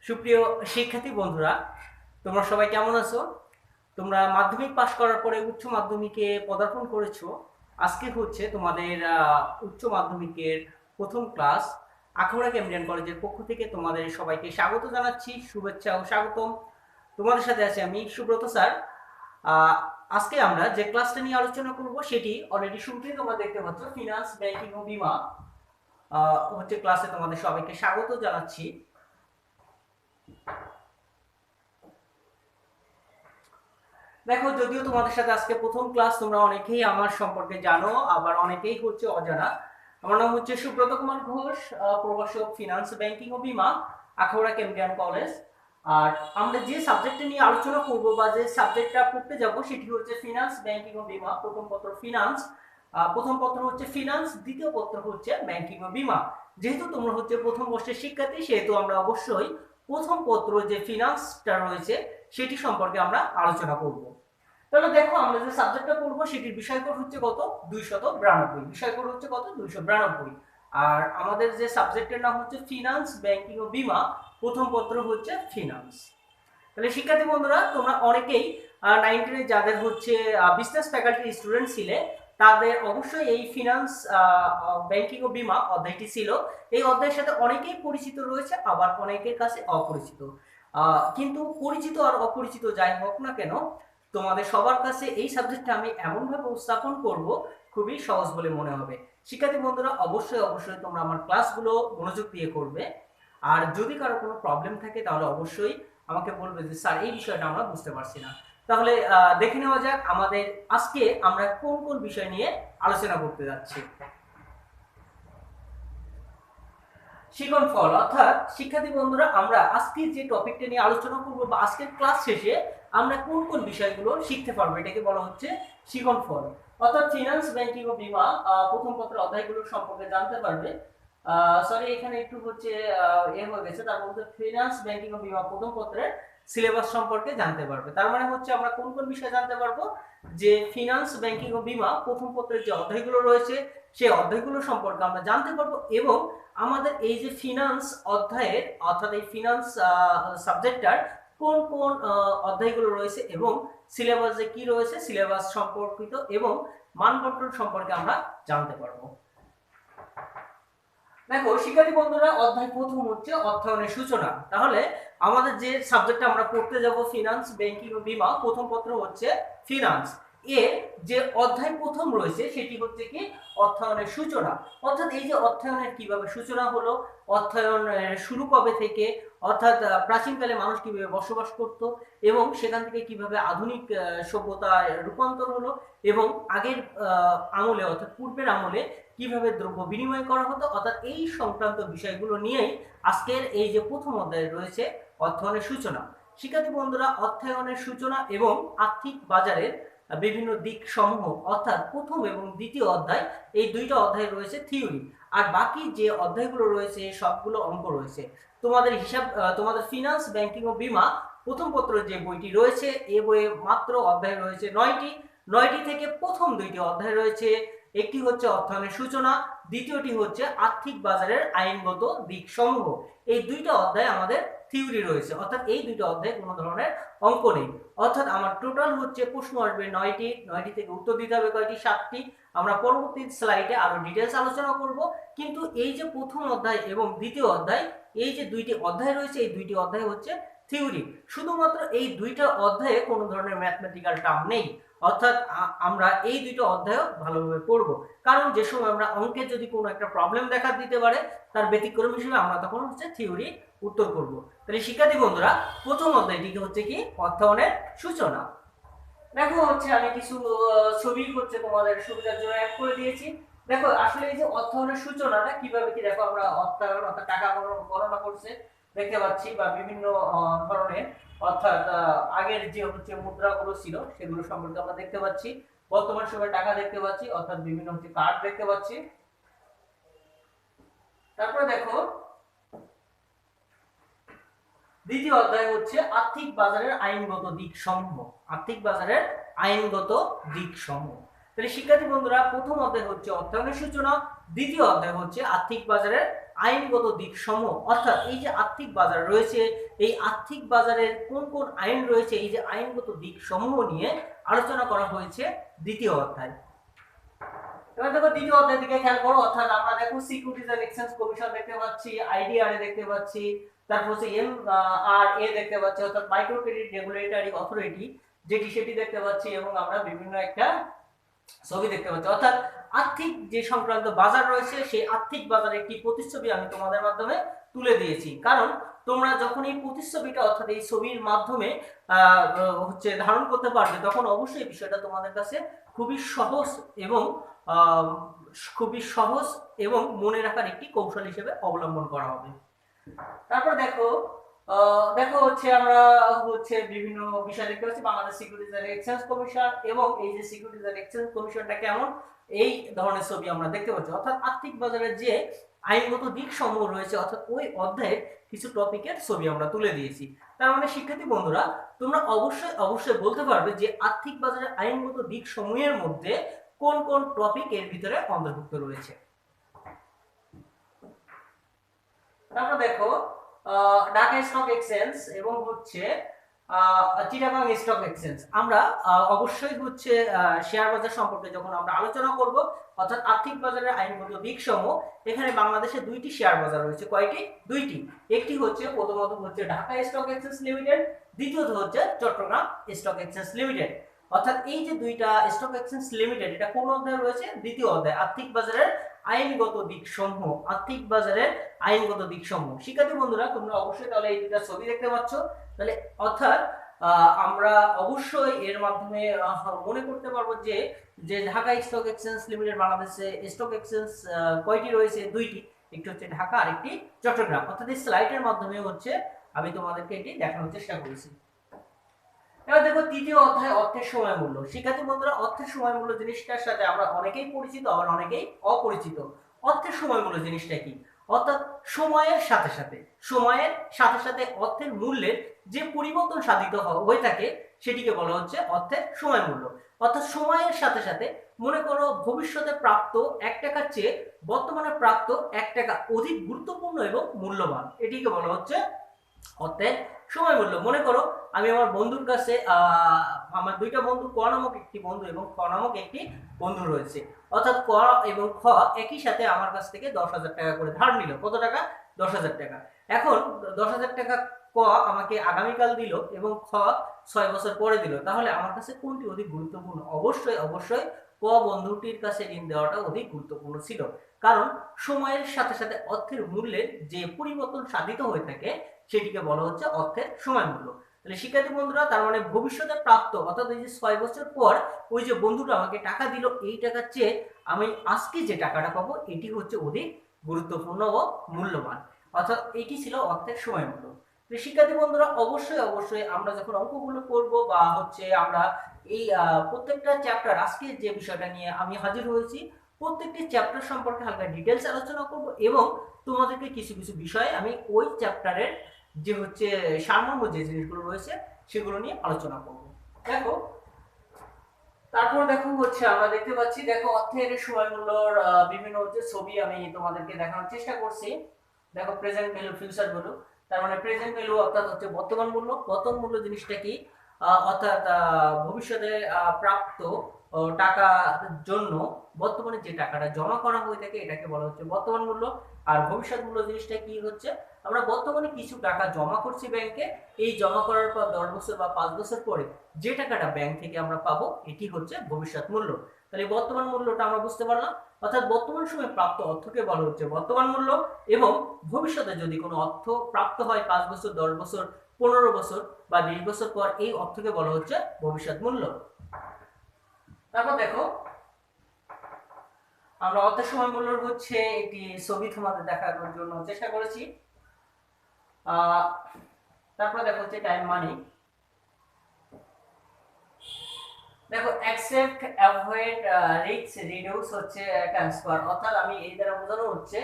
সুপ্রিয় শিক্ষার্থী বন্ধুরা, তোমরা সবাই কেমন আছো? তোমরা মাধ্যমিক পাশ করার পরে উচ্চ মাধ্যমিকে পদার্পণ করেছো। আজকে হচ্ছে তোমাদের উচ্চ মাধ্যমিকের প্রথম ক্লাস। আখাউড়া কেমব্রিয়ান কলেজের পক্ষ থেকে তোমাদের সবাইকে স্বাগত জানাচ্ছি, শুভেচ্ছা ও স্বাগতম। তোমাদের সাথে আছি আমি সুব্রত স্যার। আজকে আমরা যে ক্লাসটা নিয়ে আলোচনা করব সেটি অলরেডি শুরুতেই তোমরা দেখতে পাচ্ছ, ফিনান্স, ব্যাংকিং ও বীমা হচ্ছে ক্লাসে তোমাদের সবাইকে স্বাগত জানাচ্ছি। দেখো, যদিও তোমাদের সাথে আজকে প্রথম ক্লাস, তোমরা অনেকেই আমার সম্পর্কে জানো, আবার অনেকেই হচ্ছে অজানা। আমার নাম হচ্ছে সুব্রত কুমার ঘোষ, প্রভাষক, ফিনান্স, ব্যাংকিং ও বীমা, আখাউড়া কেমব্রিয়ান কলেজ। আর আমরা যে সাবজেক্টটা নিয়ে আলোচনা করব বা যে সাবজেক্টটা পড়তে যাব সেটি হচ্ছে ফিনান্স, ব্যাংকিং ও বীমা। প্রথম পত্র ফিনান্স, প্রথম পত্র হচ্ছে ফিনান্স, দ্বিতীয় পত্র হচ্ছে ব্যাংকিং ও বীমা। যেহেতু তোমরা হচ্ছে প্রথম বর্ষের শিক্ষার্থী, সেহেতু আমরা অবশ্যই প্রথম পত্র যে ফিনান্সটা রয়েছে সেটি সম্পর্কে আমরা আলোচনা করব। তাহলে দেখো, আমরা যে সাবজেক্টটা পড়বো সেটির বিষয়কোড হচ্ছে কত? 292। বিষয়কোড হচ্ছে কত? 292। আর আমাদের যে সাবজেক্টের নাম হচ্ছে ফিনান্স, ব্যাংকিং ও বীমা, প্রথম পত্র হচ্ছে ফিনান্স। তাহলে শিক্ষার্থী বন্ধুরা, তোমরা অনেকেই 9-10 যাদের হচ্ছে বিজনেস ফ্যাকাল্টির স্টুডেন্ট ছিলে, তাদের অবশ্যই এই ফিনান্স, ব্যাংকিং ও বীমা অধ্যায়টি ছিল। এই অধ্যায়ের সাথে অনেকেই পরিচিত রয়েছে, আবার অনেকের কাছে অপরিচিত। কিন্তু পরিচিত আর অপরিচিত যাই হোক না কেন, তোমাদের সবার কাছে এই সাবজেক্টটা আমি এমনভাবে উপস্থাপন করব, খুবই সহজ বলে মনে হবে। শিক্ষার্থী বন্ধুরা, অবশ্যই অবশ্যই তোমরা আমার ক্লাসগুলো মনোযোগ দিয়ে করবে। আর যদি কারো কোনো প্রবলেম থাকে তাহলে অবশ্যই আমাকে বলবে যে স্যার এই বিষয়টা আমরা বুঝতে পারছি না। তাহলে দেখে নেওয়া যাক আমাদের আজকে আমরা কোন কোন বিষয় নিয়ে আলোচনা করতে যাচ্ছি। শিকনফল, অর্থাৎ শিক্ষার্থী বন্ধুরা, আমরা আজকে যে টপিকটা নিয়ে আলোচনা করব বা আজকের ক্লাস শেষে আমরা কোন কোন বিষয়গুলো শিখতে পারবো এটাকে বলা হচ্ছে শিকনফল। অর্থাৎ ফিনান্স, ব্যাংকিং ও বীমা প্রথম পত্রের অধ্যায়গুলো সম্পর্কে জানতে পারবে। সরি, এখানে একটু হচ্ছে হয়ে গেছে, তার মধ্যে ফিনান্স, ব্যাংকিং ও বীমা প্রথম পত্রের সিলেবাস সম্পর্কে জানতে পারবে। তার মানে হচ্ছে আমরা কোন কোন বিষয় জানতে পারবো? যে ফিনান্স, ব্যাংকিং ও বীমা প্রথম পত্রের যে অধ্যায়গুলো রয়েছে সেই অধ্যায়গুলো সম্পর্কে আমরা জানতে পারবো, এবং আমাদের এই যে ফিনান্স অধ্যায়ের, অর্থাৎ এই ফিনান্স সাবজেক্টটার কোন কোন অধ্যায়গুলো রয়েছে এবং সিলেবাসে কি রয়েছে, সিলেবাস সম্পর্কিত এবং মানবন্টন সম্পর্কে আমরা জানতে পারবো। দেখো শিক্ষার্থী বন্ধুরা, অধ্যায় প্রথম হচ্ছে অর্থায়নের সূচনা। তাহলে আমাদের যে সাবজেক্টটা আমরা পড়তে যাব ফিনান্স, ব্যাংকিং ও বীমা, প্রথম পত্র হচ্ছে ফিনান্স। এর যে অধ্যায় প্রথম রয়েছে সেটি হচ্ছে কি? অর্থায়নের সূচনা। অর্থাৎ এই যে অর্থায়নের কিভাবে সূচনা হলো, অর্থায়ন শুরু কবে থেকে, অর্থাৎ প্রাচীনকালে মানুষ কিভাবে বসবাস করত এবং সেখান থেকে কিভাবে আধুনিক সভ্যতায় রূপান্তর হলো, এবং আগের আমলে অর্থাৎ পূর্বের আমলে কিভাবে দ্রব্য বিনিময় করা হতো, অর্থাৎ এই সংক্রান্ত বিষয়গুলো নিয়েই আজকের এই যে প্রথম অধ্যায় রয়েছে অর্থায়নের সূচনা। শিক্ষার্থী বন্ধুরা, অর্থায়নের সূচনা এবং আর্থিক বাজারের বিভিন্ন দিক সমূহ, অর্থাৎ প্রথম এবং দ্বিতীয় অধ্যায়, এই দুইটা অধ্যায় রয়েছে থিওরি, আর বাকি যে অধ্যায়গুলো রয়েছে সবগুলো অঙ্ক রয়েছে। তোমাদের হিসাব, তোমাদের ফিনান্স, ব্যাংকিং ও বীমা প্রথম পত্রের যে বইটি রয়েছে, এই বইয়ে মাত্র অধ্যায় রয়েছে 9টি। 9টি থেকে প্রথম দুইটি অধ্যায় রয়েছে, একটি হচ্ছে অর্থায়নের সূচনা, দ্বিতীয়টি হচ্ছে আর্থিক বাজারের আইনগত দিক সমূহ। এই দুইটা অধ্যায় আমাদের থিওরি রয়েছে, অর্থাৎ এই দুইটা অধ্যায় কোনো ধরনের অঙ্ক নেই। অর্থাৎ আমার টোটাল হচ্ছে প্রশ্ন আসবে 9টি। 9টি থেকে উত্তর দিতে হবে কয়টি? 7টি। আমরা পরবর্তী স্লাইডে আরো ডিটেইলস আলোচনা করব। কিন্তু এই যে প্রথম অধ্যায় এবং দ্বিতীয় অধ্যায়, এই যে দুইটি অধ্যায় রয়েছে, এই দুইটি অধ্যায় হচ্ছে থিওরি। শুধুমাত্র এই দুইটা অধ্যায়ে কোনো ধরনের ম্যাথমেটিক্যাল টার্ম নেই, অর্থাৎ আমরা এই দুটো অধ্যায় ভালোভাবে পড়বো। কারণ যে সময় আমরা অঙ্কে যদি কোনো একটা প্রবলেম দেখা দিতে পারে, তার ব্যতিক্রম হিসেবে আমরা তখন হচ্ছে থিওরি উত্তর করব। তাহলে শিক্ষার্থী বন্ধুরা, প্রথম অধ্যায়টিকে হচ্ছে কি? অর্থায়নের সূচনা। দেখো হচ্ছে আমি কিছু ছবি হচ্ছে তোমাদের সুবিধার জন্য অ্যাড করে দিয়েছি। দেখো আসলে এই যে অর্থায়নের সূচনাটা কিভাবে কি, দেখো আমরা অর্থায়ন অর্থাৎ টাকা গণনা করছে দেখতে পাচ্ছি, বা বিভিন্ন ধরনের, অর্থাৎ আগের যে হচ্ছে মুদ্রাগুলো ছিল সেগুলো সম্পর্কে আমরা দেখতে পাচ্ছি। বর্তমান সময়ে টাকা দেখতে পাচ্ছি, অর্থাৎ বিভিন্ন হচ্ছে কার্ড দেখতে পাচ্ছি। তারপরে দেখো দ্বিতীয় অধ্যায় হচ্ছে আর্থিক বাজারের আইনগত দিক সমূহ। আর্থিক বাজারের আইনগত দিক সমূহ। তাহলে শিক্ষার্থী বন্ধুরা, প্রথম অধ্যায় হচ্ছে অর্থায়নের সূচনা, দ্বিতীয় অধ্যায় হচ্ছে আর্থিক বাজারের আইনগত দিক সমূহ, অর্থাৎ এই যে আর্থিক বাজার রয়েছে এই আর্থিক বাজারের কোন কোন আইন রয়েছে এই যে আইনগত দিক সমূহ নিয়ে আলোচনা করা হয়েছে দ্বিতীয় অধ্যায়। এবার দেখো দ্বিতীয় অধ্যায় দিকে খেয়াল করো, অর্থাৎ আমরা দেখো সিকিউরিটিজ এন্ড এক্সচেঞ্জ কমিশন দেখতে পাচ্ছি, আইডিআরএ দেখতে পাচ্ছি, তারপর হচ্ছে এমআরএ দেখতে পাচ্ছি অর্থাৎ মাইক্রো ক্রেডিট রেগুলেটরি অথরিটি যেটি সেটি দেখতে পাচ্ছি, এবং আমরা বিভিন্ন একটা ছবি দেখতে পাচ্ছি। অর্থাৎ আর্থিক যে সংক্রান্ত বাজার রয়েছে সেই আর্থিক বাজারের একটি প্রতিচ্ছবি আমি তোমাদের মাধ্যমে তুলে দিয়েছি, কারণ তোমরা যখন এই প্রতিচ্ছবিটা অর্থাৎ এই ছবির মাধ্যমে হচ্ছে ধারণ করতে পারবে তখন অবশ্যই বিষয়টা তোমাদের কাছে খুবই সহজ এবং মনে রাখার একটি কৌশল হিসেবে অবলম্বন করা হবে। তারপর দেখো দেখো হচ্ছে আমরা হচ্ছে বিভিন্ন বিষয় দেখতে পাচ্ছি, Bangladesh Securities and Exchange Commission, এবং এই যে সিকিউরিটিজ এন্ড এক্সচেঞ্জ কমিশনটা কেমন এই ধরনের ছবি আমরা দেখতে পাচ্ছি। অর্থাৎ আর্থিক বাজারের যে আইনগত দিক সমূহ রয়েছে অর্থাৎ ওই অধ্যায়ের কিছু টপিকের ছবি আমরা তুলে দিয়েছি। তার মানে শিক্ষার্থী বন্ধুরা তোমরা অবশ্যই বলতে পারবে যে আর্থিক বাজারের আইনগত দিক সমূহের মধ্যে কোন কোন টপিক এর ভিতরে অন্তর্ভুক্ত রয়েছে। তারপর দেখো ঢাকা স্টক এক্সচেঞ্জ এবং হচ্ছে চিটাগাং স্টক এক্সচেঞ্জ, আমরা অবশ্যই হচ্ছে শেয়ার বাজার সম্পর্কে যখন আমরা আলোচনা করব অর্থাৎ আর্থিক বাজারের আইনগত দিক সমূহ, এখানে বাংলাদেশে দুইটি শেয়ার বাজার রয়েছে। কয়টি? দুইটি। একটি হচ্ছে প্রথমত হচ্ছে ঢাকা স্টক এক্সচেঞ্জ লিমিটেড, দ্বিতীয়ত হচ্ছে চট্টগ্রাম স্টক এক্সচেঞ্জ লিমিটেড। অর্থাৎ এই যে দুইটা স্টক এক্সচেঞ্জ লিমিটেড এটা কোন অধ্যায়ে রয়েছে? দ্বিতীয় অধ্যায় আর্থিক বাজারের আইনগত দিক সমূহ। আর্থিক বাজারের আইনগত দিক সমূহ। শিক্ষার্থী বন্ধুরা তোমরা অবশ্যই তাহলে এই দুইটা ছবি দেখতে পাচ্ছ, তাহলে অর্থাৎ আমরা অবশ্যই এর মাধ্যমে মনে করতে পারবো যে যে ঢাকা স্টক এক্সচেঞ্জ লিমিটেড বাংলাদেশে স্টক এক্সচেঞ্জ কয়টি রয়েছে? দুইটি, একটি হচ্ছে ঢাকা আর একটি চট্টগ্রাম। অর্থাৎ এই স্লাইডের মাধ্যমে হচ্ছে আমি তোমাদেরকে এটি দেখানোর চেষ্টা করেছি। এবার দেখো তৃতীয় অধ্যায় অর্থের সময় মূল্য। শিক্ষার্থী বন্ধুরা অর্থের সময় মূল্য জিনিসটার সাথে আমরা অনেকেই পরিচিত আবার অনেকেই অপরিচিত। অর্থের সময় মূল্য জিনিসটা কি? অর্থাৎ সময়ের সাথে সাথে অর্থের মূল্যের যে পরিবর্তন সাধিত হয়ে থাকে সেটিকে বলা হচ্ছে অর্থের সময় মূল্য। অর্থাৎ সময়ের সাথে সাথে মনে করো ভবিষ্যতে প্রাপ্ত 1 টাকার চেয়ে বর্তমানে প্রাপ্ত 1 টাকা অধিক গুরুত্বপূর্ণ এবং মূল্যবান, এটিকে বলা হচ্ছে অর্থের সময় মূল্য। মনে করো আমি আমার বন্ধুর কাছে আমার দুইটা বন্ধু ক নামক একটি বন্ধু এবং খ নামক একটি বন্ধু রয়েছে, অর্থাৎ ক এবং খ একই সাথে আমার কাছ থেকে 10,000 টাকা করে ধার নিল। কত টাকা? 10,000 টাকা। এখন 10,000 টাকা ক আমাকে আগামীকাল দিল এবং খ 6 বছর পরে দিল, তাহলে আমার কাছে কোনটি অধিক গুরুত্বপূর্ণ? অবশ্যই ক বন্ধুটির কাছে ঋণ দেওয়াটা অধিক গুরুত্বপূর্ণ ছিল, কারণ সময়ের সাথে সাথে অর্থের মূল্যের যে পরিবর্তন সাধিত হয়ে থাকে সেটিকে বলা হচ্ছে অর্থের সময় মূল্য। তাহলে শিক্ষার্থী বন্ধুরা তার মানে ভবিষ্যতে প্রাপ্ত অর্থাৎ এই যে 6 বছর পর ওই যে বন্ধুটা আমাকে টাকা দিল এই টাকার চেয়ে আমি আজকে যে টাকাটা পাবো এটি হচ্ছে অধিক গুরুত্বপূর্ণ ও মূল্যবান, অর্থাৎ এটি ছিল অর্থের সময় মূল্য। শিক্ষার্থী বন্ধুরা অবশ্যই আমরা যখন অঙ্কগুলো করব বা হচ্ছে আমরা এই প্রত্যেকটা চ্যাপ্টার আজকে যে বিষয়টা নিয়ে আমি হাজির হয়েছি প্রত্যেকটি চ্যাপ্টার সম্পর্কে হালকা ডিটেলস আলোচনা করব এবং তোমাদেরকে কিছু বিষয় আমি ওই চ্যাপ্টারের যে হচ্ছে সারমর্ম যে জিনিসগুলো রয়েছে সেগুলো নিয়ে আলোচনা করব। দেখো তারপর দেখো হচ্ছে আমরা দেখতে পাচ্ছি দেখো অর্থের সময় মূল্যর বিভিন্ন হচ্ছে ছবি আমি তোমাদেরকে দেখানোর চেষ্টা করছি। দেখো প্রেজেন্ট ভ্যালু, ফিউচার ভ্যালু, তার মানে প্রেজেন্ট ভ্যালু অর্থাৎ হচ্ছে বর্তমান মূল্য। বর্তমান মূল্য জিনিসটা কি? অর্থাৎ ভবিষ্যতে প্রাপ্ত টাকার জন্য বর্তমানে যে টাকাটা জমা করা হয়ে থাকে এটাকে বলা হচ্ছে বর্তমান মূল্য। আর ভবিষ্যৎ মূল্য জিনিসটা কি হচ্ছে? আমরা বর্তমানে কিছু টাকা জমা করছি ব্যাংকে, এই জমা করার পর 10 বছর বা 5 বছর পরে যে টাকাটা ব্যাংক থেকে আমরা পাবো এটি হচ্ছে ভবিষ্যৎ মূল্য। তাহলে বর্তমান মূল্যটা আমরা বুঝতে পারলাম, অর্থাৎ বর্তমান সময়ে প্রাপ্ত অর্থকে বলা হচ্ছে বর্তমান মূল্য, এবং ভবিষ্যতে যদি কোনো অর্থ প্রাপ্ত হয় 5 বছর, 10 বছর, 15 বছর বা 20 বছর পর এই অর্থকে বলা হচ্ছে ভবিষ্যৎ মূল্য। তারপর দেখো আমরা অর্থের সময় মূল্যর হচ্ছে একটি ছবি তোমাদের দেখানোর জন্য চেষ্টা করেছি। তারপর দেখো হচ্ছে টাইম মানি। দেখো অ্যাকসেপ্ট, অ্যাভয়েড, রিস্ক, রিডিউস হচ্ছে ট্রান্সফার, অর্থাৎ আমি এই দ্বারা বোঝানো হচ্ছে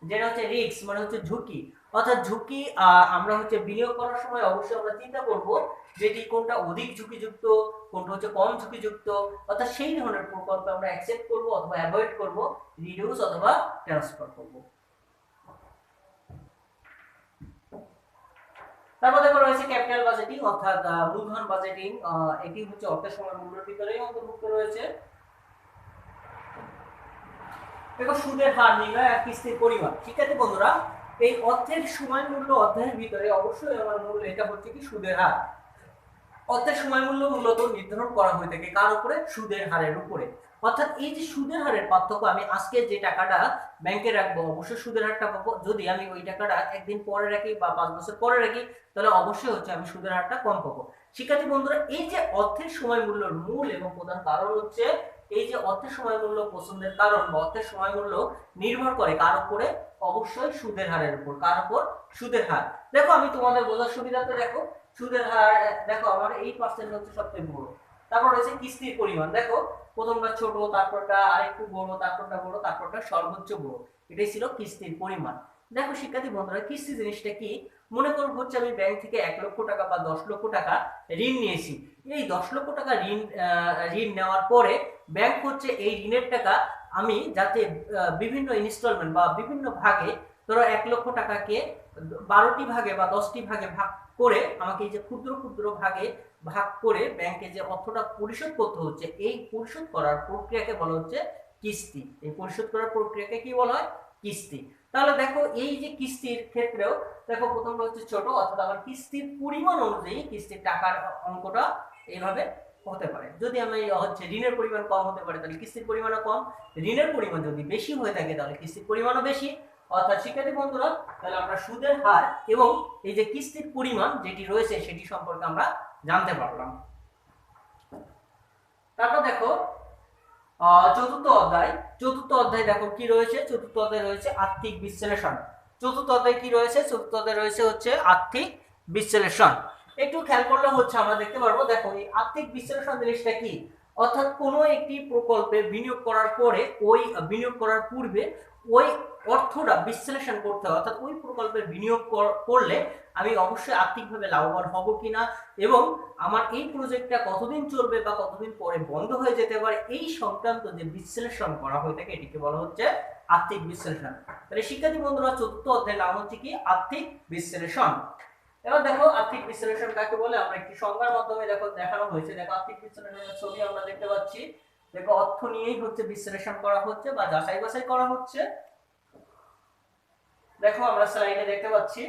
যেটা হচ্ছে রিস্ক মানে হচ্ছে ঝুঁকি, অর্থাৎ ঝুঁকি আমরা হচ্ছে বিনিয়োগ করার সময় অবশ্যই আমরা চিন্তা করব যেটি কোনটা অধিক ঝুঁকিযুক্ত, কোনটা হচ্ছে কম ঝুঁকিযুক্ত, অর্থাৎ সেই ধরনের প্রকল্প আমরা অ্যাকসেপ্ট করব অথবা অ্যাভয়েড করব, রিডিউস অথবা ট্রান্সফার করব। তারপর দেখো রয়েছে ক্যাপিটাল বাজেটিং অর্থাৎ মূলধন বাজেটিং, এটি হচ্ছে অর্থের সময় মূল্যের ভিতরেই অন্তর্ভুক্ত রয়েছে। দেখো সুদের হার নির্ণয় আর কিস্তির পরিমাণ। শিক্ষার্থী বন্ধুরা, এই অর্থের সময় মূল্য অধ্যায়ের ভিতরে অবশ্যই আমার মূল এটা হচ্ছে কি সুদের হার। অর্থের সময় মূল্য মূলত নির্ধারণ করা হয়ে থাকে কার উপরে? সুদের হারের উপরে। অর্থাৎ এই যে সুদের হারের পার্থক্য, আমি আজকে যে টাকাটা ব্যাংকে রাখবো অবশ্যই সুদের হারটা পাবো, যদি আমি ওই টাকাটা একদিন পরে রাখি বা 5 বছর পরে রাখি তাহলে অবশ্যই হচ্ছে আমি সুদের হারটা কম পাবো। শিক্ষার্থী বন্ধুরা, এই যে অর্থের সময় মূল্যের মূল এবং প্রধান কারণ হচ্ছে এই যে অর্থের সময় মূল্য পছন্দের কারণ বা অর্থের সময় মূল্য নির্ভর করে কার উপরে? অবশ্যই সুদের হারের উপর। কার উপর? সুদের হার। দেখো আমি তোমাদের বোঝার সুবিধাতে দেখো সুদের হার, দেখো আমার এই পার্সেন্ট হচ্ছে সবচেয়ে বড়। তারপর রয়েছে কিস্তির পরিমাণ। দেখো প্রথমটা ছোট, তারপরটা আরেকটু বড়, তারপরটা বড়, তারপরটা সর্বোচ্চ বড়। এটাই ছিল কিস্তির পরিমাণ। দেখো শিক্ষার্থী বন্ধুরা, কিস্তি জিনিসটা কি? মনে করো হচ্ছে আমি ব্যাংক থেকে 1 লক্ষ টাকা বা 10 লক্ষ টাকা ঋণ নিয়েছি। এই 10 লক্ষ টাকা ঋণ নেওয়ার পরে ব্যাংক হচ্ছে এই ঋণের টাকা আমি যাতে বিভিন্ন ইনস্টলমেন্ট বা বিভিন্ন ভাগে, ধরো 1 লক্ষ টাকাকে 12টি ভাগে বা 10টি ভাগে ভাগ করে আমাকে এই যে ক্ষুদ্র ক্ষুদ্র ভাগে ভাগ করে ব্যাংকে যে অর্থটা পরিশোধ করতে হচ্ছে, এই পরিশোধ করার প্রক্রিয়াকে বলা হচ্ছে কিস্তি। এই পরিশোধ করার প্রক্রিয়াকে কি বলা হয়? কিস্তি। তাহলে দেখো এই যে কিস্তির ক্ষেত্রেও দেখো প্রথমটা হচ্ছে ছোট, অর্থাৎ আমার কিস্তির পরিমাণ অনুযায়ী কিস্তির টাকার অঙ্কটা এইভাবে হতে পারে। যদি আমি হচ্ছে ঋণের পরিমাণ কম হতে পারে তাহলে কিস্তির পরিমাণও কম, ঋণের পরিমাণ যদি বেশি হয়ে থাকে তাহলে কিস্তির পরিমাণও বেশি। অর্থাৎ শিক্ষার্থী বন্ধুরা, তাহলে আমরা সুদের হার এবং এই যে কিস্তির পরিমাণ যেটি রয়েছে সেটি সম্পর্কে আমরা জানতে পারলাম। তারপর দেখো চতুর্থ অধ্যায় দেখো কি রয়েছে? চতুর্থ অধ্যায় রয়েছে আর্থিক বিশ্লেষণ। চতুর্থ অধ্যায় কি রয়েছে? চতুর্থ অধ্যায় রয়েছে হচ্ছে আর্থিক বিশ্লেষণ। একটু খেয়াল করলে হচ্ছে আমরা দেখতে পারবো, দেখো এই আর্থিক বিশ্লেষণ জিনিসটা কি? অর্থাৎ কোনো একটি প্রকল্পে বিনিয়োগ করার পরে ওই বিনিয়োগ করার পূর্বে ওই অর্থটা বিশ্লেষণ করতে হয়, অর্থাৎ ওই প্রকল্পে বিনিয়োগ করলে আমি অবশ্যই আর্থিকভাবে লাভবান হব কিনা এবং আমার এই প্রজেক্টটা কতদিন চলবে বা কতদিন পরে বন্ধ হয়ে যেতে পারে, এই সংক্রান্ত যে বিশ্লেষণ করা হয়ে থাকে এটিকে বলা হচ্ছে আর্থিক বিশ্লেষণ। তাহলে শিক্ষার্থী বন্ধুরা, চতুর্থ অধ্যায়ের নাম হচ্ছে কি? আর্থিক বিশ্লেষণ। এবার দেখো আর্থিক বিশ্লেষণ কাকে বলে আমরা একটি সংজ্ঞার মাধ্যমে দেখো দেখানো হয়েছে। দেখো আর্থিক বিশ্লেষণের ছবি আমরা দেখতে পাচ্ছি। দেখো অর্থ নিয়েই হচ্ছে বিশ্লেষণ করা হচ্ছে বা যাচাই বাছাই করা হচ্ছে। দেখো আমরা স্লাইডে দেখতে পাচ্ছি,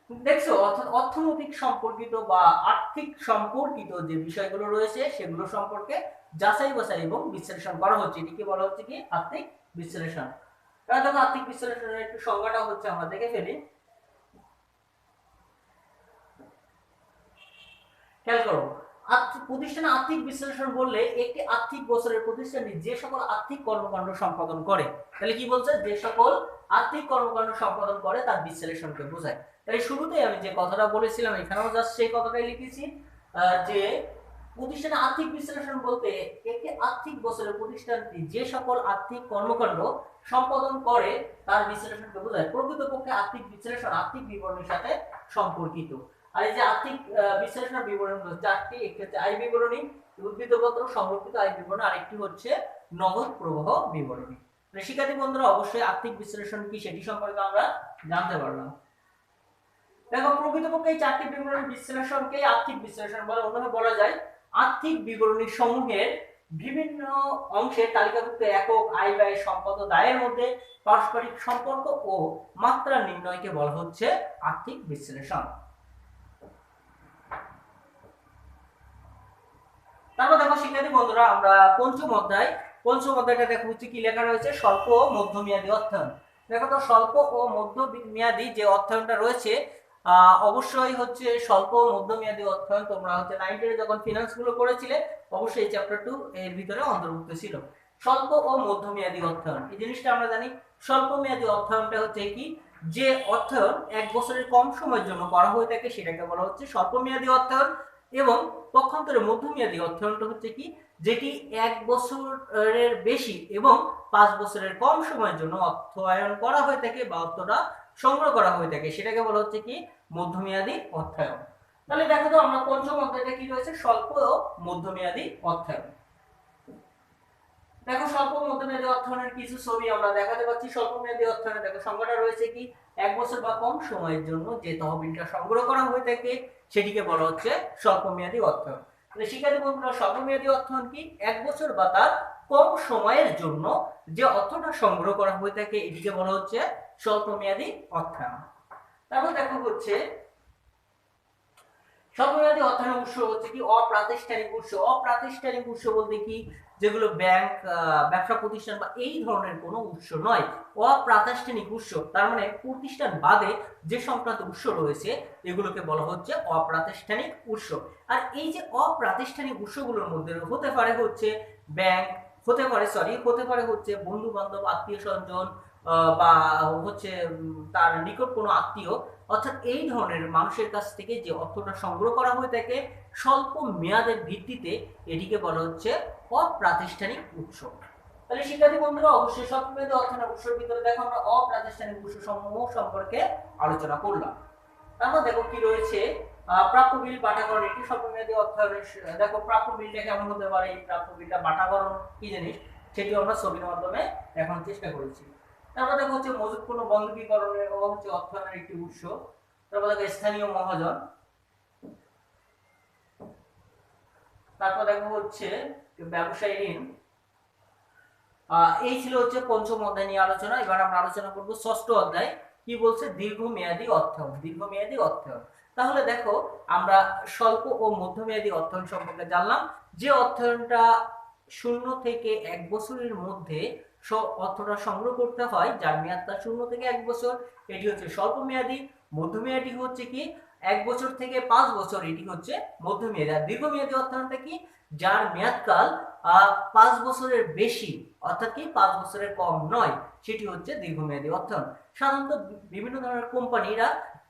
দেখছো, অর্থাৎ অর্থনৈতিক সম্পর্কিত বা আর্থিক সম্পর্কিত যে বিষয়গুলো রয়েছে সেগুলো সম্পর্কে যাচাই বাছাই এবং বিশ্লেষণ করা হচ্ছে। এটিকে বলা হচ্ছে কি? আর্থিক বিশ্লেষণ। এবার দেখো আর্থিক বিশ্লেষণের একটু সংজ্ঞাটা হচ্ছে আমরা দেখে ফেলি। খেয়াল করো, প্রতিষ্ঠানে আর্থিক বিশ্লেষণ বললে একটি আর্থিক বছরের প্রতিষ্ঠানটি যে সকল আর্থিক কর্মকাণ্ড সম্পাদন করে, তাহলে কি বলছে? যে সকল আর্থিক কর্মকাণ্ড সম্পাদন করে তার বিশ্লেষণকে বোঝায়। তাই শুরুতেই আমি যে কথাটা বলেছিলাম এখানেও জাস্ট সেই কথাটাই লিখেছি, যে প্রতিষ্ঠানে আর্থিক বিশ্লেষণ বলতে একটি আর্থিক বছরের প্রতিষ্ঠানটি যে সকল আর্থিক কর্মকাণ্ড সম্পাদন করে তার বিশ্লেষণকে বোঝায়। প্রকৃতপক্ষে আর্থিক বিশ্লেষণ আর্থিক বিবরণের সাথে সম্পর্কিত। আর এই যে আর্থিক বিশ্লেষণের বিবরণ হলো চারটি। একটি হচ্ছে আয় বিবরণী, উদ্ধৃতপত্র, সংরক্ষিত আয় বিবরণ, আর একটি হচ্ছে নগদ প্রবাহ বিবরণী। শিক্ষার্থী বন্ধুরা, অবশ্যই আর্থিক বিশ্লেষণ কি সেটি সম্পর্কে আমরা জানতে পারলাম। দেখো প্রকৃতপক্ষে এই চারটি বিবরণী বিশ্লেষণকে আর্থিক বিশ্লেষণ বলে। অন্যভাবে বলা যায় আর্থিক বিবরণী সমূহের বিভিন্ন অংশের তালিকাভুক্ত একক আয় ব্যয় সম্পদ ও দায়ের মধ্যে পারস্পরিক সম্পর্ক ও মাত্রা নির্ণয়কে বলা হচ্ছে আর্থিক বিশ্লেষণ। তারপর দেখো শিক্ষার্থী বন্ধুরা, আমরা পঞ্চম অধ্যায়টা দেখো হচ্ছে কি লেখা রয়েছে? স্বল্প ও মধ্যমেয়াদী অর্থায়ন। দেখো তো স্বল্প ও মধ্যমেয়াদী যে অর্থায়নটা রয়েছে, অবশ্যই হচ্ছে স্বল্প ও মধ্যমেয়াদী অর্থায়ন তোমরা হচ্ছে 9 এ যখন ফিনান্স গুলো করেছিলে অবশ্যই এই চ্যাপ্টার 2 এর ভিতরে অন্তর্ভুক্ত ছিল। স্বল্প ও মধ্যমেয়াদী অর্থায়ন এই জিনিসটা আমরা জানি। স্বল্প মেয়াদী অর্থায়নটা হচ্ছে কি? যে অর্থায়ন 1 বছরের কম সময়ের জন্য করা হয়ে থাকে সেটাকে বলা হচ্ছে স্বল্প মেয়াদী অর্থায়ন। এবং পক্ষান্তরে মধ্যমেয়াদী অর্থায়নটা হচ্ছে কি, যেটি 1 বছরের বেশি এবং 5 বছরের কম সময়ের জন্য অর্থায়ন করা হয়ে থাকে বা অর্থটা সংগ্রহ করা হয়ে থাকে, সেটাকে বলা হচ্ছে কি মধ্যমেয়াদী অর্থায়ন। তাহলে দেখো তো আমরা পঞ্চম অধ্যায়টা কি রয়েছে, স্বল্প ও মধ্যমেয়াদী অর্থায়ন। দেখো স্বল্প মধ্যমেয়াদী অর্থায়নের কিছু ছবি আমরা দেখাতে পাচ্ছি। স্বল্প মেয়াদী অর্থায়নে দেখো সংজ্ঞাটা রয়েছে কি, 1 বছর বা কম সময়ের জন্য যে তহবিলটা সংগ্রহ করা হয়ে থাকে সেটিকে বলা হচ্ছে স্বল্প মেয়াদী অর্থায়ন। তাহলে শিক্ষার্থী বন্ধুরা, স্বল্প মেয়াদী অর্থায়ন কি, 1 বছর বা তার কম সময়ের জন্য যে অর্থটা সংগ্রহ করা হয়ে থাকে এটিকে বলা হচ্ছে স্বল্প মেয়াদী অর্থায়ন। তারপর দেখো হচ্ছে স্বল্পমেয়াদী অর্থায়নের উৎস হচ্ছে কি অপ্রাতিষ্ঠানিক উৎস। অপ্রাতিষ্ঠানিক উৎস বলতে কি, যেগুলো ব্যাংক, ব্যবসা প্রতিষ্ঠান বা এই ধরনের কোনো উৎস নয়। অপ্রাতিষ্ঠানিক উৎস তার মানে প্রতিষ্ঠান বাদে যে সংক্রান্ত উৎস রয়েছে এগুলোকে বলা হচ্ছে অপ্রাতিষ্ঠানিক উৎস। আর এই যে অপ্রাতিষ্ঠানিক উৎসগুলোর মধ্যে হতে পারে হচ্ছে ব্যাংক, হতে পারে হচ্ছে বন্ধু বান্ধব, আত্মীয় স্বজন, বা হচ্ছে তার নিকট কোনো আত্মীয়, অর্থাৎ এই ধরনের মানুষের কাছ থেকে যে অর্থটা সংগ্রহ করা হয়ে থাকে স্বল্প মেয়াদের ভিত্তিতে, এটিকে বলা হচ্ছে অপ্রাতিষ্ঠানিক উৎস। তাহলে শিক্ষার্থী বন্ধুরা, অবশ্যই স্বল্পমেয়াদী অর্থায়নের উৎসের ভিতরে দেখো আমরা অপ্রাতিষ্ঠানিক উৎস সমূহ সম্পর্কে আলোচনা করলাম। তারপর দেখো কি রয়েছে, প্রাপ্য বিল বাটাকরণ, একটি স্বল্পমেয়াদী অর্থায়নের। দেখো প্রাপ্য বিলটা কেমন হতে পারে, এই প্রাপ্য বিলটা বাটাকরণ কি জিনিস সেটি আমরা ছবির মাধ্যমে দেখানোর চেষ্টা করেছি। তারপর দেখো হচ্ছে মজুতপূর্ণ বন্ধকীকরণের হচ্ছে অর্থায়নের একটি উৎস। তারপর দেখো স্থানীয় মহাজন। তারপর দেখো হচ্ছে ব্যবসায়ী ঋণ। এই ছিল হচ্ছে পঞ্চম অধ্যায় নিয়ে আলোচনা। এবার আমরা আলোচনা করব ষষ্ঠ অধ্যায়, কি বলছে, দীর্ঘমেয়াদী অর্থায়ন। দীর্ঘমেয়াদী অর্থায়ন, তাহলে দেখো আমরা স্বল্প ও মধ্যমেয়াদী অর্থায়ন সম্পর্কে জানলাম। যে অর্থায়নটা 0 থেকে 1 বছরের মধ্যে অর্থটা সংগ্রহ করতে হয়, যার মেয়াদটা 0 থেকে 1 বছর, এটি হচ্ছে স্বল্প মেয়াদী। মধ্যমেয়াদী হচ্ছে কি 1 বছর থেকে 5 বছর, এটি হচ্ছে মধ্যমেয়াদী। আর দীর্ঘমেয়াদী অর্থায়নটা কি, যার মেয়াদকাল 5 বছরের বেশি, অর্থাৎ কি 5 বছরের কম নয়, সেটি হচ্ছে দীর্ঘমেয়াদী অর্থায়ন। সাধারণত বিভিন্ন ধরনের কোম্পানিরা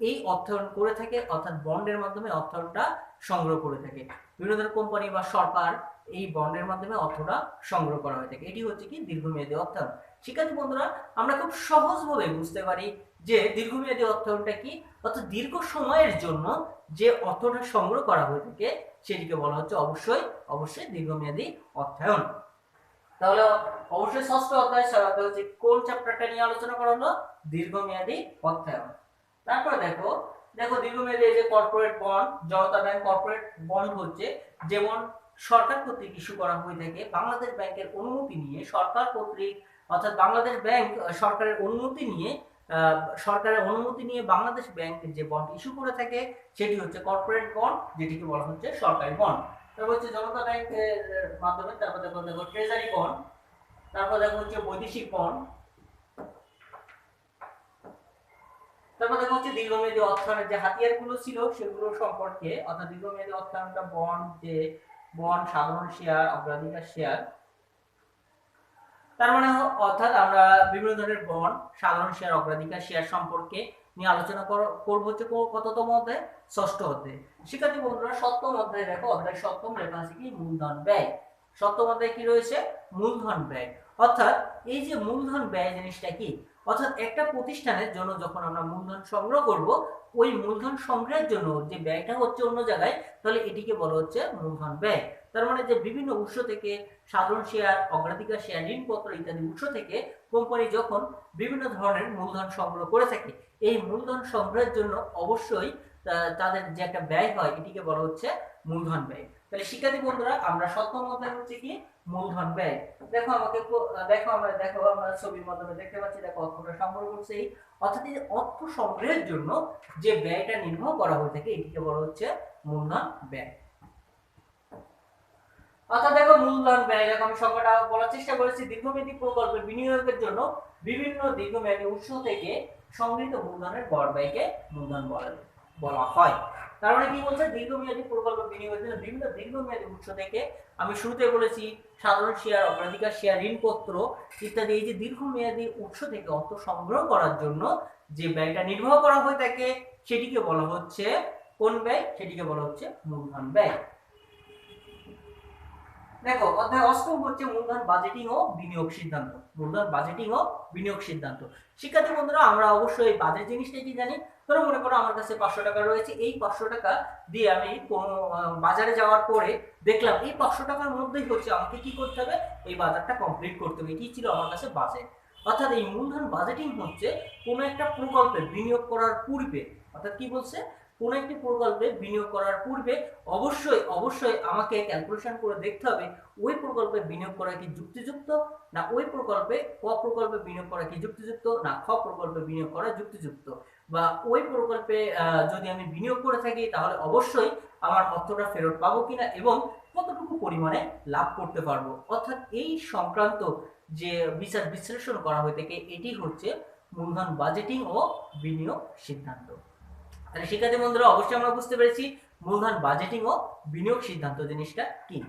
এই অর্থায়ন করে থাকে, অর্থাৎ বন্ডের মাধ্যমে অর্থায়নটা সংগ্রহ করে থাকে। বিভিন্ন ধরনের কোম্পানি বা সরকার এই বন্ডের মাধ্যমে অর্থটা সংগ্রহ করা হয়ে থাকে, এটি হচ্ছে কি দীর্ঘমেয়াদী অর্থায়ন। শিক্ষার্থী বন্ধুরা, আমরা খুব সহজভাবে বুঝতে পারি যে দীর্ঘমেয়াদী অর্থায়নটা কি, অর্থাৎ দীর্ঘ সময়ের জন্য যে অর্থটা সংগ্রহ করা হয়ে থাকে সেটিকে বলা হচ্ছে অবশ্যই দীর্ঘমেয়াদী অর্থায়ন। তাহলে অবশ্যই ষষ্ঠ অধ্যায় হচ্ছে কোন চ্যাপ্টারটা নিয়ে আলোচনা করা হলো, দীর্ঘমেয়াদী অর্থায়ন। তারপরে দেখো দীর্ঘমেয়াদী যে কর্পোরেট বন্ড, জনতা ব্যাংক কর্পোরেট বন্ড হচ্ছে যেমন সরকার কর্তৃক ইস্যু করা হয়ে থাকে। বাংলাদেশ ব্যাংকের অনুমতি নিয়ে সরকার কর্তৃক, অর্থাৎ বাংলাদেশ ব্যাংক সরকারের অনুমতি নিয়ে বাংলাদেশ ব্যাংক যে বন্ড ইস্যু করে থাকে সেটি হচ্ছে কর্পোরেট বন্ড, যেটিকে বলা হচ্ছে সরকারি বন্ড। তারপর হচ্ছে জনতা ব্যাংকের মাধ্যমে, তারপর দেখো ট্রেজারি বন্ড, তারপর দেখো হচ্ছে বৈদেশিক বন্ড, তারপর দেখো হচ্ছে দীর্ঘমেয়াদী অর্থায়নের যে হাতিয়ারগুলো ছিল সেগুলো সম্পর্কে, অর্থাৎ দীর্ঘমেয়াদী অর্থায়নটা বন্ড, সাধারণ শেয়ার, অগ্রাধিকার শেয়ার। তার মানে অর্থাৎ আমরা বিভিন্ন ধরনের বন্ড, সাধারণ শেয়ার, অগ্রাধিকার শেয়ার সম্পর্কে নিয়ে আলোচনা করব হচ্ছে কততম অধ্যায়, ষষ্ঠ অধ্যায়। শিক্ষার্থী বন্ধুরা, সপ্তম অধ্যায় দেখো, অধ্যায় সপ্তম লেখা আছে কি মূলধন ব্যয়। সপ্তম অধ্যায় কি রয়েছে, মূলধন ব্যয়। অর্থাৎ এই যে মূলধন ব্যয় জিনিসটা কি, অর্থাৎ একটা প্রতিষ্ঠানের জন্য যখন আমরা মূলধন সংগ্রহ করব, ওই মূলধন সংগ্রহের জন্য যে ব্যয়টা হচ্ছে অন্য জায়গায়, তাহলে এটিকে বলা হচ্ছে মূলধন ব্যয়। তার মানে যে বিভিন্ন উৎস থেকে, সাধারণ শেয়ার, অগ্রাধিকার শেয়ার, ঋণপত্র ইত্যাদি উৎস থেকে কোম্পানি যখন বিভিন্ন ধরনের মূলধন সংগ্রহ করে থাকে, এই মূলধন সংগ্রহের জন্য অবশ্যই তাদের যে একটা ব্যয় হয় এটিকে বলা হচ্ছে মূলধন ব্যয়। তাহলে শিক্ষার্থী বন্ধুরা, আমরা সপ্তম অধ্যায় হচ্ছে কি মূলধন ব্যয়। আমরা ছবির মাধ্যমে দেখতে পাচ্ছি, দেখো অর্থটা সংগ্রহ করছে, অর্থাৎ এই অর্থ সংগ্রহের জন্য যে ব্যয়টা নির্বাহ করা হয়ে থাকে এটিকে বলা হচ্ছে মূলধন ব্যয়। অর্থাৎ দেখো মূলধন ব্যয়, দেখো আমি সংখ্যাটা বলার চেষ্টা করেছি। দীর্ঘমেয়াদী প্রকল্পের বিনিয়োগের জন্য বিভিন্ন দীর্ঘমেয়াদী উৎস থেকে সংগৃহীত মূলধনের গড় ব্যয়কে মূলধন বলা হয়। তার মানে কি বলছে, দীর্ঘমেয়াদী প্রকল্প বিনিয়োগের জন্য বিভিন্ন দীর্ঘমেয়াদী উৎস থেকে, আমি শুরুতে বলেছি সাধারণ শেয়ার, অগ্রাধিকার শেয়ার, ঋণপত্র ইত্যাদি, এই যে দীর্ঘমেয়াদী উৎস থেকে অর্থ সংগ্রহ করার জন্য যে ব্যয়টা নির্বাহ করা হয়ে থাকে সেটিকে বলা হচ্ছে কোন ব্যয়? সেটিকে বলা হচ্ছে মূলধন ব্যয়। দেখো অধ্যায় অষ্টম হচ্ছে মূলধন বাজেটিং ও বিনিয়োগ সিদ্ধান্ত। মূলধন বাজেটিং ও বিনিয়োগ সিদ্ধান্ত। শিক্ষার্থী বন্ধুরা, আমরা অবশ্যই বাজেট জিনিসটা কি জানি। ধরো মনে করো আমার কাছে 500 টাকা রয়েছে, এই 500 টাকা দিয়ে আমি কোনো বাজারে যাওয়ার পরে দেখলাম এই 500 টাকার মধ্যেই হচ্ছে আমাকে কি করতে হবে, এই বাজারটা কমপ্লিট করতে হবে। এটি ছিল আমার কাছে বাজেট। অর্থাৎ এই মূলধন বাজেটিং হচ্ছে কোনো একটা প্রকল্পে বিনিয়োগ করার পূর্বে, অর্থাৎ কি বলছে, কোনো একটি প্রকল্পে বিনিয়োগ করার পূর্বে অবশ্যই আমাকে ক্যালকুলেশন করে দেখতে হবে ওই প্রকল্পে বিনিয়োগ করা কি যুক্তিযুক্ত, না ওই প্রকল্পে বিনিয়োগ করা কি যুক্তিযুক্ত, না প্রকল্পে বিনিয়োগ করা যুক্তিযুক্ত, বা ওই প্রকল্পে যদি আমি বিনিয়োগ করে থাকি তাহলে অবশ্যই আমার অর্থটা ফেরত পাবো কিনা এবং কতটুকু পরিমাণে লাভ করতে পারবো। অর্থাৎ এই সংক্রান্ত যে বিচার বিশ্লেষণ করা হয়ে থাকে এটি হচ্ছে মূলধন বাজেটিং ও বিনিয়োগ সিদ্ধান্ত। তাহলে শিক্ষার্থী বন্ধুরা, অবশ্যই আমরা বুঝতে পেরেছি মূলধন বাজেটিং ও বিনিয়োগ সিদ্ধান্ত জিনিসটা কি।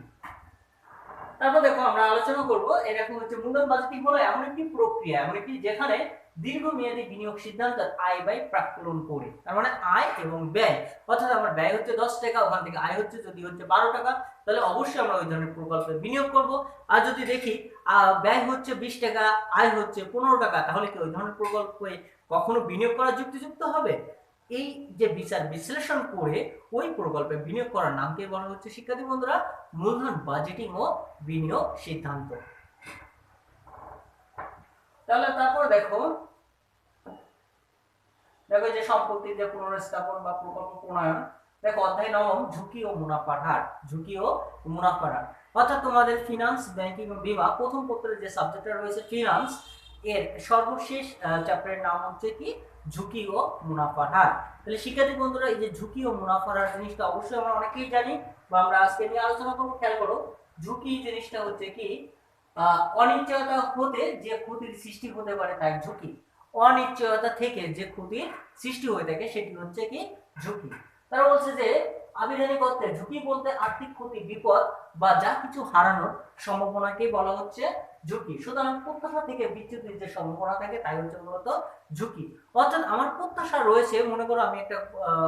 তারপর দেখো আমরা আলোচনা করব, এরকম হচ্ছে মূলধন বাজেটিং হলো এমন একটি প্রক্রিয়া, এমন একটি যেখানে দীর্ঘমেয়াদী বিনিয়োগ সিদ্ধান্ত আয় ব্যয় প্রাক্কলন করে, তার মানে আয় এবং ব্যয়, অর্থাৎ আমার ব্যয় হচ্ছে 10 টাকা, ওখান থেকে আয় হচ্ছে যদি হচ্ছে 12 টাকা, তাহলে অবশ্যই আমরা ওই ধরনের প্রকল্পে বিনিয়োগ করব। আর যদি দেখি ব্যয় হচ্ছে 20 টাকা, আয় হচ্ছে 15 টাকা, তাহলে কি ওই ধরনের প্রকল্পে কখনো বিনিয়োগ করা যুক্তিযুক্ত হবে? এই যে বিচার বিশ্লেষণ করে ওই প্রকল্পে বিনিয়োগ করার নামকে বলা হচ্ছে শিক্ষার্থী বন্ধুরা মূলধন বাজেটিং ও বিনিয়োগ সিদ্ধান্ত। তাহলে তারপর দেখো যে সম্পত্তির যে পুনর্স্থাপন বা প্রকল্প প্রণয়ন। দেখো অধ্যায় 9 ঝুঁকি ও মুনাফার হার। ঝুঁকি ও মুনাফার হার অর্থাৎ তোমাদের ফিনান্স, ব্যাংকিং ও বীমা প্রথম পত্রের যে সাবজেক্টটা রয়েছে ফিনান্স, এর সর্বশেষ চ্যাপ্টারের নাম হচ্ছে কি ঝুঁকি ও মুনাফার হার। তাহলে শিক্ষার্থী বন্ধুরা, এই যে ঝুঁকি ও মুনাফার হার জিনিসটা অবশ্যই আমরা অনেকেই জানি বা আমরা আজকে নিয়ে আলোচনা করবো। খেয়াল করো, ঝুঁকি জিনিসটা হচ্ছে কি অনিশ্চয়তা হতে যে ক্ষতির সৃষ্টি হতে পারে তাই ঝুঁকি। অনিশ্চয়তা থেকে যে ক্ষতির সৃষ্টি হয়ে থাকে সেটি হচ্ছে কি ঝুঁকি। তারা বলছে যে আবিধানিক অর্থে ঝুঁকি বলতে আর্থিক ক্ষতি, বিপদ বা যা কিছু হারানোর সম্ভাবনাকে বলা হচ্ছে ঝুঁকি। সুতরাং প্রত্যাশা থেকে বিচ্যুতির যে সম্ভাবনা থাকে তাই হচ্ছে মূলত ঝুঁকি। অর্থাৎ আমার প্রত্যাশা রয়েছে, মনে করো আমি একটা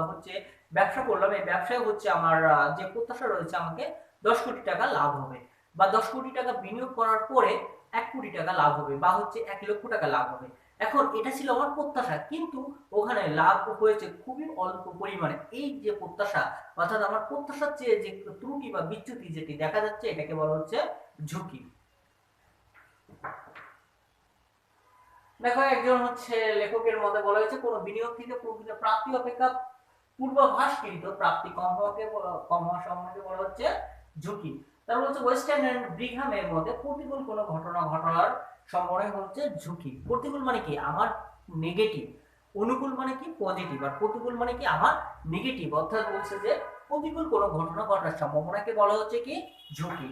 হচ্ছে ব্যবসা করলাম, এই ব্যবসায় হচ্ছে আমার যে প্রত্যাশা রয়েছে আমাকে 10 কোটি টাকা লাভ হবে, বা 10 কোটি টাকা বিনিয়োগ করার পরে 1 কোটি টাকা লাভ হবে, বা হচ্ছে 1 লক্ষ টাকা লাভ হবে। এখন এটা ছিল আমার প্রত্যাশা, কিন্তু ওখানে লাভ হয়েছে খুবই অল্প পরিমাণে। এই যে প্রত্যাশা, অর্থাৎ আমার প্রত্যাশার চেয়ে যে ত্রুটি বা বিচ্যুতি যেটি দেখা যাচ্ছে এটাকে বলা হচ্ছে ঝুঁকি। দেখো একজন হচ্ছে লেখকের মতে বলা হয়েছে কোন বিনিয়োগ থেকে প্রকৃত প্রাপ্তি অপেক্ষা পূর্বাভাসকৃত প্রাপ্তি কম হওয়া সম্বন্ধে বলা হচ্ছে ঝুঁকি। তারপর হচ্ছে ওয়েস্টার্ন এন্ড ব্রিঘামের মতে প্রতিকূল কোনো ঘটনা ঘটার সম্ভাবনা হচ্ছে ঝুঁকি। প্রতিকূল মানে কি আমার নেগেটিভ, অনুকূল মানে কি পজিটিভ, আর প্রতিকূল মানে কি আমার নেগেটিভ। অর্থাৎ বলছে যে প্রতিকূল কোনো ঘটনা ঘটার সম্ভাবনাকে বলা হচ্ছে কি ঝুঁকি।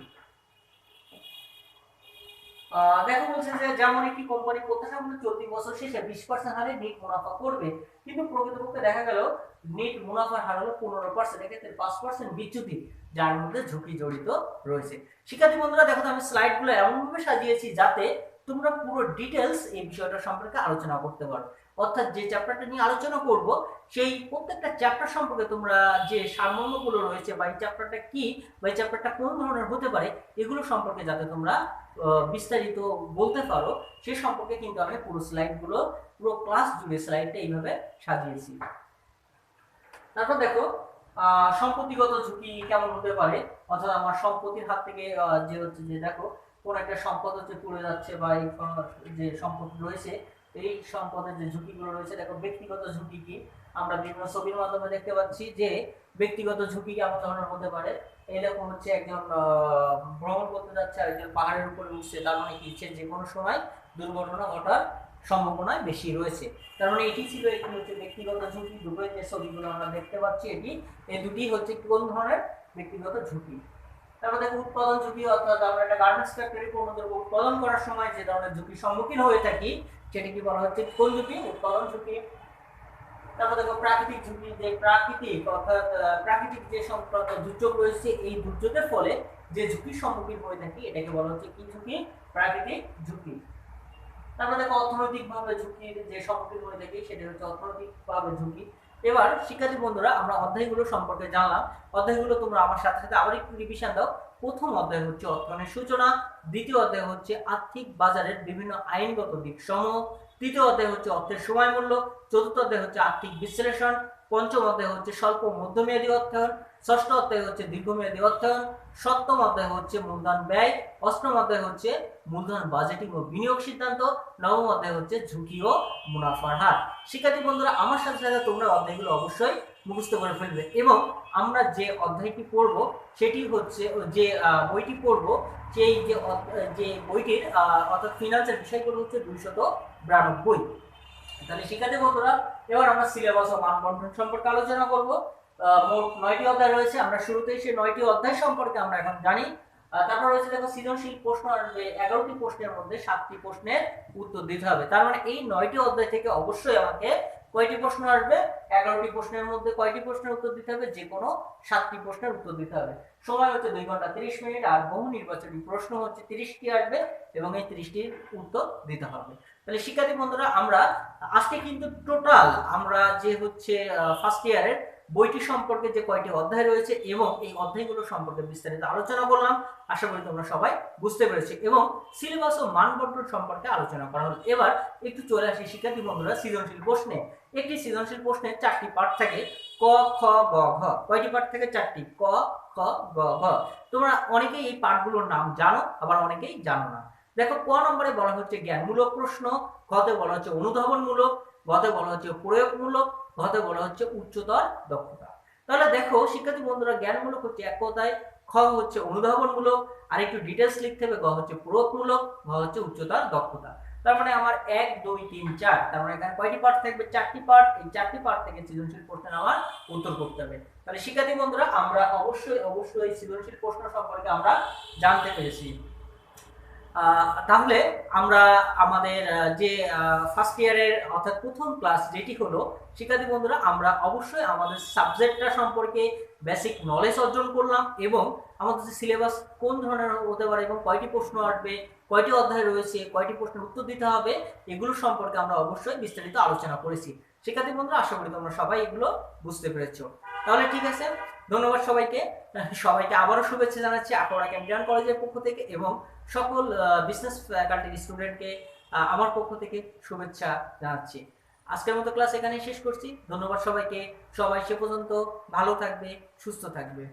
দেখো বলছে যে যেমন একটি কোম্পানি প্রত্যাশা করে চলতি বছর শেষে 20% হারে নেট মুনাফা করবে, কিন্তু প্রকৃতপক্ষে দেখা গেল নেট মুনাফার হার হলো 15%, এক্ষেত্রে 5% বিচ্যুতি, যার মধ্যে ঝুঁকি জড়িত রয়েছে। শিক্ষার্থী বন্ধুরা দেখো আমি স্লাইডগুলো এমনভাবে সাজিয়েছি যাতে তোমরা পুরো ডিটেলস এই বিষয়টা সম্পর্কে আলোচনা করতে পারো। অর্থাৎ যে চ্যাপ্টারটা নিয়ে আলোচনা করব সেই প্রত্যেকটা চ্যাপ্টার সম্পর্কে তোমরা যে সারমর্মগুলো রয়েছে বা এই চ্যাপ্টারটা কি বা এই চ্যাপ্টারটা কোন ধরনের হতে পারে এগুলো সম্পর্কে যাতে তোমরা বিস্তারিত বলতে পারো সে সম্পর্কে কিন্তু আমি পুরো স্লাইডগুলো, পুরো ক্লাস জুড়ে স্লাইডটা এইভাবে সাজিয়েছি। তারপর দেখো সম্পত্তিগত ঝুঁকি কেমন হতে পারে, অর্থাৎ আমার সম্পত্তির হাত থেকে যে হচ্ছে যে দেখো কোন একটা সম্পদ হচ্ছে পুড়ে যাচ্ছে বা এই যে সম্পত্তি রয়েছে এই সম্পদের যে ঝুঁকিগুলো রয়েছে। দেখো ব্যক্তিগত ঝুঁকি কি, আমরা বিভিন্ন ছবির মাধ্যমে দেখতে পাচ্ছি যে ব্যক্তিগত ঝুঁকি কেমন ধরনের হতে পারে। এরকম হচ্ছে একজন ভ্রমণ করতে যাচ্ছে আর একজন পাহাড়ের উপরে উঠছে, তার মানে কি যে কোনো সময় দুর্ঘটনা ঘটার সম্ভাবনা বেশি রয়েছে। তার মানে এটি ছিল একটি হচ্ছে ব্যক্তিগত ঝুঁকি। দুটোই যে ছবিগুলো আমরা দেখতে পাচ্ছি এই দুটি হচ্ছে কোন ধরনের ব্যক্তিগত ঝুঁকি। তারপর দেখো উৎপাদন ঝুঁকি, অর্থাৎ আমরা একটা গার্মেন্টস ফ্যাক্টরি পণ্যদ্রব্য উৎপাদন করার সময় যে ধরনের ঝুঁকির সম্মুখীন হয়ে থাকি সেটি কি বলা হচ্ছে কোন ঝুঁকি, উৎপাদন ঝুঁকি। তারপর দেখো প্রাকৃতিক ঝুঁকি, যে প্রাকৃতিক অর্থাৎ প্রাকৃতিক যে সংক্রান্ত দুর্যোগ রয়েছে এই দুর্যোগের ফলে যে ঝুঁকির সম্মুখীন হয়ে থাকি এটাকে বলা হচ্ছে কি ঝুঁকি, প্রাকৃতিক ঝুঁকি। তারপর দেখো অর্থনৈতিক ভাবে ঝুঁকির যে সম্মুখীন হয়ে থাকি সেটা হচ্ছে অর্থনৈতিক ভাবে ঝুঁকি। এবার শিক্ষার্থী বন্ধুরা আমরা অধ্যায়গুলো সম্পর্কে জানলাম। অধ্যায়গুলো তোমরা আমার সাথে সাথে আবার একটু রিভিশন দাও। প্রথম অধ্যায় হচ্ছে অর্থনীতির সূচনা, দ্বিতীয় অধ্যায় হচ্ছে আর্থিক বাজারের বিভিন্ন আইনগত দিক সমূহ, তৃতীয় অধ্যায় হচ্ছে অর্থের সময় মূল্য, চতুর্থ অধ্যায় হচ্ছে আর্থিক বিশ্লেষণ, পঞ্চম অধ্যায় হচ্ছে স্বল্প মধ্যমেয়াদী অর্থায়ন, ষষ্ঠ অধ্যায় হচ্ছে দীর্ঘমেয়াদী অর্থায়ন, সপ্তম অধ্যায় হচ্ছে মূলধন ব্যয়, অষ্টম অধ্যায় হচ্ছে মূলধন বাজেটিং ও বিনিয়োগ সিদ্ধান্ত, নবম অধ্যায় হচ্ছে ঝুঁকি ও মুনাফার হার। শিক্ষার্থী বন্ধুরা আমার সাথে সাথে তোমরা অধ্যায়গুলো অবশ্যই মুখস্থ করে ফেলবে এবং আমরা যে অধ্যায়টি পড়ব সেটি হচ্ছে যে বইটি পড়ব সেই যে বইটির অর্থাৎ ফিনান্সের বিষয়গুলো হচ্ছে 292। তাহলে শিক্ষার্থী বন্ধুরা এবার আমরা সিলেবাস ও মানবন্টন সম্পর্কে আলোচনা করব। মোট 9টি অধ্যায় রয়েছে। আমরা শুরুতেই সেই 9টি অধ্যায় সম্পর্কে আমরা এখন জানি। তারপর রয়েছে দেখো সৃজনশীল প্রশ্ন আসবে। 11টি প্রশ্নের মধ্যে 7টি প্রশ্নের উত্তর দিতে হবে। তার মানে এই 9টি অধ্যায় থেকে অবশ্যই আমাকে কয়টি প্রশ্ন আসবে? 11টি প্রশ্নের মধ্যে কয়টি প্রশ্নের উত্তর দিতে হবে? যে কোনো 7টি প্রশ্নের উত্তর দিতে হবে। সময় হচ্ছে 2 ঘন্টা 30 মিনিট আর বহু নির্বাচনী প্রশ্ন হচ্ছে 30টি আসবে এবং এই 30টির উত্তর দিতে হবে। তাহলে শিক্ষার্থী বন্ধুরা আমরা আজকে কিন্তু টোটাল আমরা যে হচ্ছে ফার্স্ট ইয়ারের বইটি সম্পর্কে যে কয়টি অধ্যায় রয়েছে এবং এই অধ্যায়গুলো সম্পর্কে বিস্তারিত আলোচনা করলাম। আশা করি তোমরা সবাই বুঝতে পেরেছো এবং সিলেবাস ও মানবন্টন সম্পর্কে আলোচনা করা হলো। এবার একটু চলে আসি শিক্ষার্থী বন্ধুরা সৃজনশীল প্রশ্নে। একটি সৃজনশীল প্রশ্নে 4টি পার্ট থাকে, ক খ গ ঘ। কয়টি পার্ট থাকে? 4টি, ক খ গ ঘ। তোমরা অনেকেই এই পার্টগুলোর নাম জানো, আবার অনেকেই জানো না। দেখো ক নম্বরে বলা হচ্ছে জ্ঞানমূলক প্রশ্ন, ঘতে বলা হচ্ছে অনুধাবনমূলক, ঘতে বলা হচ্ছে প্রয়োগমূলক, ঘতে বলা হচ্ছে উচ্চতর দক্ষতা। তাহলে দেখো শিক্ষার্থী বন্ধুরা জ্ঞানমূলক হচ্ছে এক কথায়, খ হচ্ছে অনুধাবনমূলক, আর একটু ডিটেলস লিখতে হবে, গ হচ্ছে প্রয়োগমূলক, ঘ হচ্ছে উচ্চতর দক্ষতা। তার মানে আমার 1 2 3 4, তার মানে এখানে কয়টি পার্ট থাকবে? 4টি পার্ট। এই 4টি পার্ট থেকে সৃজনশীল প্রশ্নের আমার উত্তর করতে হবে। তাহলে শিক্ষার্থী বন্ধুরা আমরা অবশ্যই সৃজনশীল প্রশ্ন সম্পর্কে আমরা জানতে পেরেছি। তাহলে আমরা আমাদের যে ফার্স্ট ইয়ারের অর্থাৎ প্রথম ক্লাস যেটি হলো শিক্ষার্থী বন্ধুরা আমরা অবশ্যই আমাদের সাবজেক্টটা সম্পর্কে বেসিক নলেজ অর্জন করলাম এবং আমাদের যে সিলেবাস কোন ধরনের হতে পারে এবং কয়টি প্রশ্ন আসবে, কয়টি অধ্যায় রয়েছে, কয়টি প্রশ্নের উত্তর দিতে হবে, এগুলো সম্পর্কে আমরা অবশ্যই বিস্তারিত আলোচনা করেছি। শিক্ষার্থী বন্ধুরা আশা করি তোমরা সবাই এগুলো বুঝতে পেরেছো। তাহলে ঠিক আছে, ধন্যবাদ সবাইকে। সবাইকে আবারও শুভেচ্ছা জানাচ্ছি আখাউড়া ক্যাম্ব্রিয়ান কলেজের পক্ষ থেকে এবং সকল বিজনেস ফ্যাকাল্টির স্টুডেন্টকে আমার পক্ষ থেকে শুভেচ্ছা জানাচ্ছি। আজকের মতো ক্লাস এখানেই শেষ করছি। ধন্যবাদ সবাইকে। সবাই সে পর্যন্ত ভালো থাকবে, সুস্থ থাকবে।